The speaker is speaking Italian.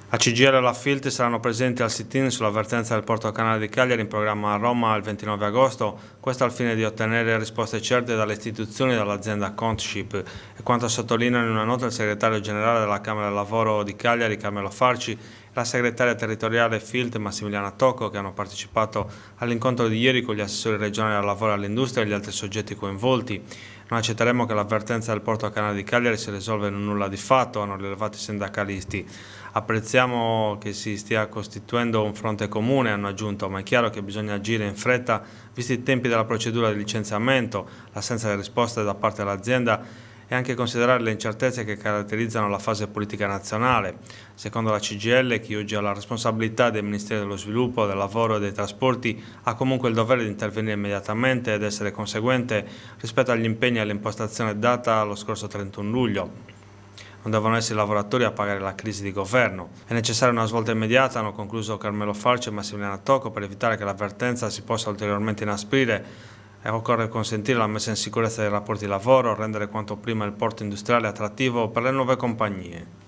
La CGIL e la FILT saranno presenti al sit-in sull'avvertenza del Porto Canale di Cagliari in programma a Roma il 29 agosto, questo al fine di ottenere risposte certe dalle istituzioni e dall'azienda Contship. E quanto sottolinea in una nota il segretario generale della Camera del Lavoro di Cagliari, Carmelo Farci, e la segretaria territoriale FILT, Massimiliana Tocco, che hanno partecipato all'incontro di ieri con gli assessori regionali al lavoro e all'industria e gli altri soggetti coinvolti. Non accetteremo che l'avvertenza del Porto Canale di Cagliari si risolva in un nulla di fatto, hanno rilevato i sindacalisti. Apprezziamo che si stia costituendo un fronte comune, hanno aggiunto, ma è chiaro che bisogna agire in fretta, visti i tempi della procedura di licenziamento, l'assenza di risposte da parte dell'azienda e anche considerare le incertezze che caratterizzano la fase politica nazionale. Secondo la CGIL, chi oggi ha la responsabilità dei Ministeri dello Sviluppo, del Lavoro e dei Trasporti ha comunque il dovere di intervenire immediatamente ed essere conseguente rispetto agli impegni e all'impostazione data lo scorso 31 luglio. Non devono essere i lavoratori a pagare la crisi di governo. È necessaria una svolta immediata, hanno concluso Carmelo Farci e Massimiliana Tocco, per evitare che l'avvertenza si possa ulteriormente inasprire e occorre consentire la messa in sicurezza dei rapporti di lavoro, rendere quanto prima il porto industriale attrattivo per le nuove compagnie.